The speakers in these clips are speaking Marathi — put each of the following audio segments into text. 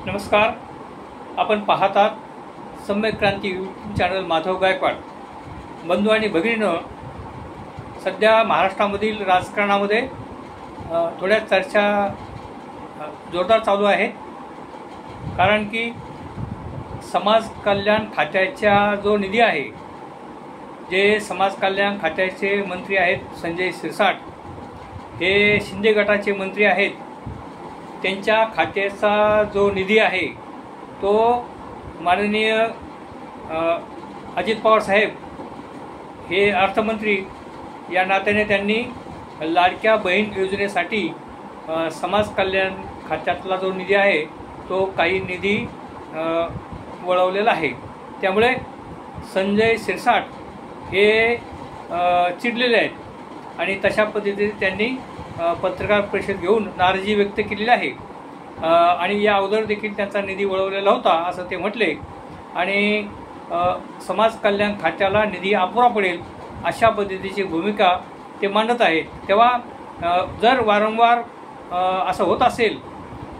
नमस्कार. आपण पाहतात सम्यक क्रांती यूट्यूब चॅनल. माधव गायकवाड. बंधू आणि भगिनींनो, सध्या महाराष्ट्रामधील राजकारणामध्ये थोड्या चर्चा जोरदार चालू आहेत. कारण की समाज कल्याण खात्याचा जो निधी आहे, जे समाज कल्याण खात्याचे मंत्री आहेत संजय शिरसाट, हे शिंदे गटाचे मंत्री आहेत. त्यांच्या खात्याचा जो निधी आहे तो माननीय अजित पवार साहेब हे अर्थमंत्री या नात्याने त्यांनी लाडक्या बहीण योजनेसाठी समाज कल्याण खात्यातला जो निधी आहे तो काही निधी वळवलेला आहे. त्यामुळे संजय शिरसाट हे चिडलेले आहेत आणि तशा पद्धतीने त्यांनी पत्रकार परिषद घेऊन नाराजी व्यक्त केलेली आहे. आणि या अगोदर देखील त्यांचा निधी वळवलेला होता असं ते म्हटले. आणि समाज कल्याण खात्याला निधी अपुरा पडेल अशा पद्धतीची भूमिका ते मांडत आहेत. तेव्हा जर वारंवार असं होत असेल,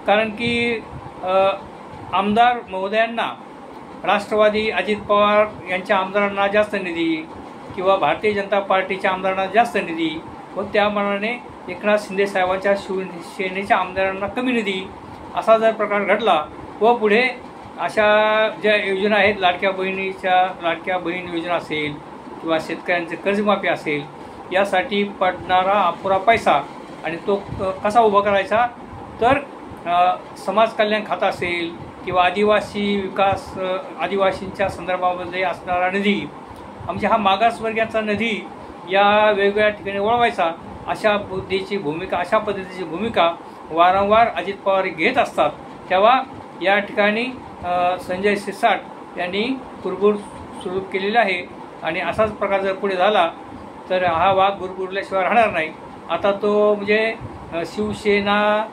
कारण की आमदार महोदयांना, राष्ट्रवादी अजित पवार यांच्या आमदारांना जास्त निधी किंवा भारतीय जनता पार्टीच्या आमदारांना जास्त निधी व त्याप्रमाणे एकनाथ शिंदे साहेबांच्या शिवसेनेच्या आमदारांना कमी निधी, असा जर प्रकार घडला व पुढे अशा ज्या योजना आहेत, लाडक्या बहीण योजना असेल किंवा शेतकऱ्यांचे कर्जमाफी असेल, यासाठी पडणारा अपुरा पैसा आणि तो कसा उभा करायचा, तर समाज कल्याण खातं असेल किंवा आदिवासी विकास, आदिवासींच्या संदर्भामध्ये असणारा निधी, म्हणजे हा मागासवर्गीयांचा निधी या वेगवेगळ्या ठिकाणी वळवायचा, अशा पद्धतीची भूमिका वारंवार अजित पवार घेत असतात. तेव्हा या ठिकाणी संजय शिरसाट यांनी कुरबुर सुरू केलेली आहे. आणि असाच प्रकार जर पुढे झाला तर हा वाघ गुरगुरल्याशिवाय राहणार नाही. आता तो म्हणजे शिवसेना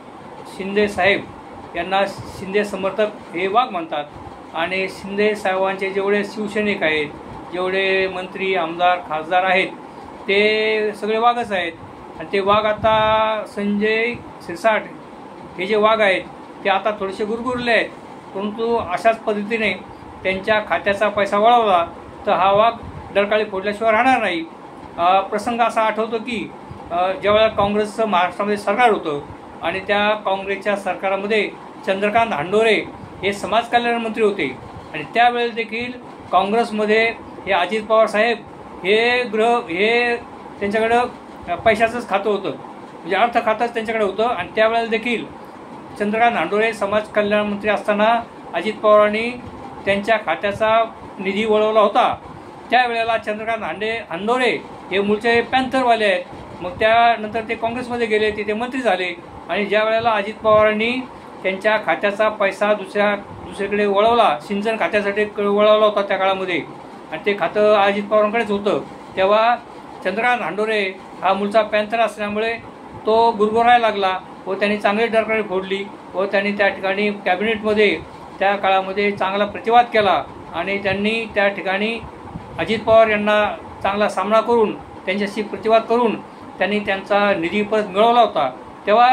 शिंदे साहेब यांना शिंदे समर्थक हे वाघ म्हणतात आणि शिंदे साहेबांचे जेवढे शिवसैनिक आहेत, जेवढे मंत्री, आमदार, खासदार आहेत, ते सगळे वाघच आहेत. आणि ते वाघ आता संजय शिरसाट हे जे वाघ आहेत ते आता थोडेसे गुरगुरले आहेत. परंतु अशाच पद्धतीने त्यांच्या खात्याचा पैसा वळवला तर हा वाघ डरकाळी फोडल्याशिवाय राहणार नाही. प्रसंग असा आठवतो की ज्यावेळेला काँग्रेसचं महाराष्ट्रामध्ये सरकार होतं आणि त्या काँग्रेसच्या सरकारामध्ये चंद्रकांत हांडोरे हे समाज कल्याण मंत्री होते. आणि त्यावेळेस देखील काँग्रेसमध्ये हे अजित पवार साहेब हे त्यांच्याकडं पैशाचंच खातं होतं, म्हणजे अर्थ खातंच त्यांच्याकडे होतं. आणि त्यावेळेला देखील चंद्रकांत हांडोरे समाज कल्याण मंत्री असताना अजित पवारांनी त्यांच्या खात्याचा निधी वळवला होता. त्यावेळेला चंद्रकांत हांडोरे हे मूळचे पॅन्थरवाले आहेत. मग त्यानंतर ते काँग्रेसमध्ये गेले, तिथे मंत्री झाले. आणि ज्या वेळेला अजित पवारांनी त्यांच्या खात्याचा पैसा दुसरीकडे वळवला, सिंचन खात्यासाठी वळवला होता त्या काळामध्ये, आणि ते खातं अजित पवारांकडेच होतं, तेव्हा चंद्रकांत हांडोरे हा मूळचा पॅन्थर असल्यामुळे तो गुरगुरायला लागला व त्यांनी चांगली डरकाळी फोडली व त्यांनी त्या ठिकाणी कॅबिनेटमध्ये त्या काळामध्ये चांगला प्रतिवाद केला. आणि त्यांनी त्या ठिकाणी अजित पवार यांना चांगला सामना करून, त्यांच्याशी प्रतिवाद करून त्यांनी त्यांचा निधी परत मिळवला होता. तेव्हा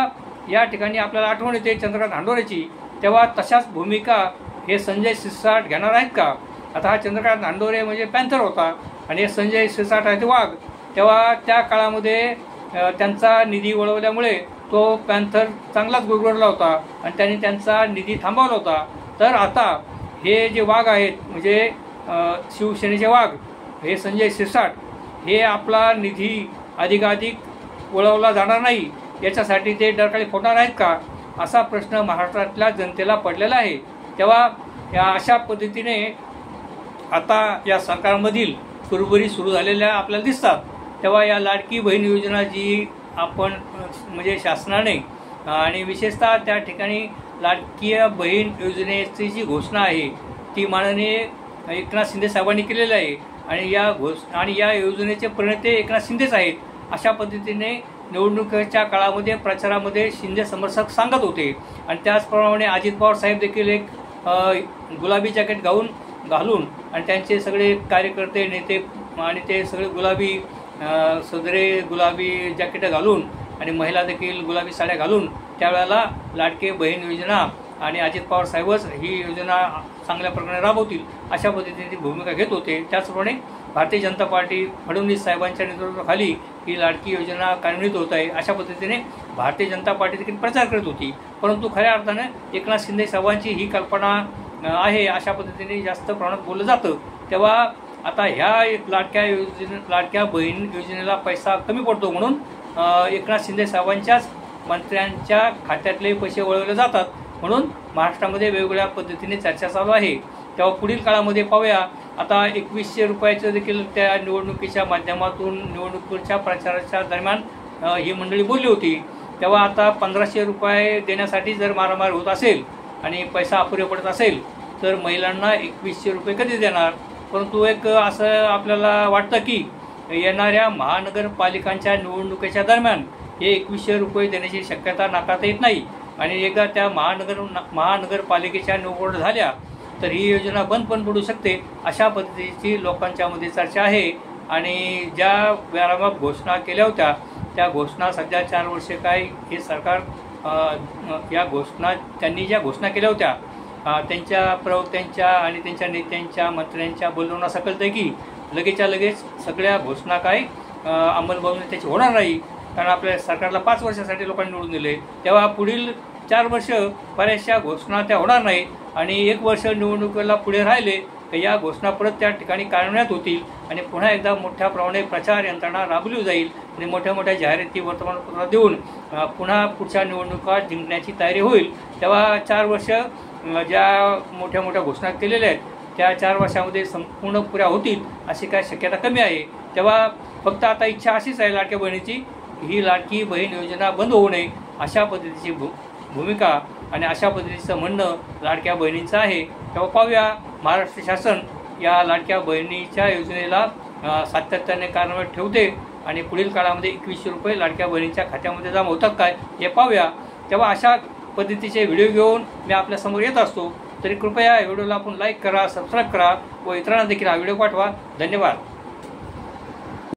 या ठिकाणी आपल्याला आठवण येते चंद्रकांत हांडोरेची. तेव्हा तशाच भूमिका हे संजय शिरसाट घेणार आहेत का? आता हा चंद्रकांत हांडोरे म्हणजे पॅन्थर होता आणि हे संजय शिरसाट आहे ते वाघ. तेव्हा त्या काळामध्ये त्यांचा निधी वळवल्यामुळे तो पॅन्थर चांगलाच गुरगुरला होता आणि त्यांनी त्यांचा निधी थांबवला होता. तर आता हे जे वाघ आहेत, म्हणजे शिवसेनेचे वाघ हे संजय शिरसाट, हे आपला निधी अधिकाधिक वळवला जाणार नाही याच्यासाठी ते डरकाळी फोडणार आहेत का, असा प्रश्न महाराष्ट्रातल्या जनतेला पडलेला आहे. तेव्हा या अशा पद्धतीने आता या सरकारमधील कुरबुरी सुरू झालेल्या आपल्याला दिसतात. तेव्हा या लाडकी बहीण योजना जी आपण म्हणजे शासनाने आणि विशेषतः त्या ठिकाणी लाडकी बहीण योजनेची जी घोषणा आहे ती माननीय एकनाथ शिंदे साहेबांनी केलेली आहे. आणि या योजनेचे प्रणेते एकनाथ शिंदेच आहेत. अशा पद्धतीने निवडणुकीच्या काळामध्ये प्रचारामध्ये शिंदे समर्थक सांगत होते. आणि त्याचप्रमाणे अजित पवार साहेब देखील एक गुलाबी जॅकेट घालून आणि त्यांचे सगळे कार्यकर्ते, नेते आणि ते सगळे गुलाबी सदरे गुलाबी जॅकेट घालून आणि महिला देखील गुलाबी साड्या घालून त्यावेळेला लाडके बहीण योजना आणि अजित पवार साहेबच ही योजना चांगल्या प्रकारे राबवतील अशा पद्धतीने भूमिका घेत होते। त्याचप्रमाणे भारतीय जनता पार्टी फडणवीस साहेबांच्या नेतृत्वाखाली ही लाडकी योजना कार्यान्वित होत आहे अशा पद्धतीने भारतीय जनता पार्टी देखील प्रचार करत होती। परंतु खऱ्या अर्थाने एकनाथ शिंदे साहेबांची ही कल्पना आहे अशा पद्धतीने जास्त प्रमाणात बोललं जातं। तेव्हा आता ह्या लाडक्या बहीण योजनेला पैसा कमी पडतो म्हणून एकनाथ शिंदे साहेबांच्याच मंत्र्यांच्या खात्यातले पैसे वळवले जातात म्हणून महाराष्ट्रामध्ये वेगवेगळ्या पद्धतीने चर्चा चालू आहे। तेव्हा पुढील काळामध्ये पाहूया, आता 2100 रुपयाचं देखील त्या निवडणुकीच्या माध्यमातून निवडणुकीच्या प्रचाराच्या दरम्यान ही मंडळी बोलली होती। तेव्हा आता 1500 रुपये देण्यासाठी जर मारामार होत असेल आणि पैसा अपुरे पडत असेल तर महिलांना 2100 रुपये कधी देणार? परंतु एक असं आपल्याला वाटतं की येणाऱ्या महानगरपालिकांच्या निवडणुकीच्या दरम्यान हे 2100 रुपये देण्याची शक्यता नाकारता येत नाही आणि एकदा त्या महानगरपालिकेच्या निवड झाल्या तर ही योजना बंद पण पडू शकते अशा पद्धतीची लोकांच्यामध्ये चर्चा आहे। आणि ज्या व्यारामात घोषणा केल्या होत्या त्या घोषणा सध्या 4 वर्षे काय हे सरकार या घोषणा त्यांनी ज्या घोषणा केल्या होत्या त्यांच्या प्रवक्त्यांच्या आणि त्यांच्या नेत्यांच्या मंत्र्यांच्या बोलणं असं कळतं की लगेचच्या लगेच सगळ्या घोषणा काय अंमलबजावणी त्याची होणार नाही, कारण आपल्या सरकारला 5 वर्षासाठी लोकांनी निवडून दिले। तेव्हा पुढील 4 वर्ष बऱ्याचशा घोषणा त्या होणार नाहीत आणि 1 वर्ष निवडणुकीला पुढे राहिले तर या घोषणा परत त्या ठिकाणी कार्यान्वित होतील आणि पुन्हा एकदा मोठ्या प्रमाणे प्रचार यंत्रणा राबवली जाईल आणि मोठ्या मोठ्या जाहिराती वर्तमानपत्रात देऊन पुन्हा पुढच्या निवडणुका जिंकण्याची तयारी होईल। तेव्हा 4 वर्ष ज्या मोठ्या मोठ्या घोषणा केलेल्या आहेत त्या 4 वर्षामध्ये संपूर्ण पुऱ्या होतील अशी काय शक्यता कमी आहे। तेव्हा फक्त आता इच्छा अशीच आहे लाडक्या बहिणीची, ही लाडकी बहीण योजना बंद होऊ नये अशा पद्धतीची भूमिका आणि अशा पद्धतीचं म्हणणं लाडक्या बहिणींचं आहे। तेव्हा पाहूया महाराष्ट्र शासन या लाडक्या बहिणीच्या योजनेला सातत्याने कार्यान्वित ठेवते आणि पुढील काळामध्ये 2100 रुपये लाडक्या बहिणीच्या खात्यामध्ये जमा होतात काय हे पाहूया। तेव्हा अशा पद्धतीचे व्हिडिओ घेऊन मी आपल्यासमोर येत असतो, तरी कृपया या व्हिडिओला आपण लाईक करा, सबस्क्राईब करा व इतरांना देखील हा व्हिडिओ पाठवा। धन्यवाद।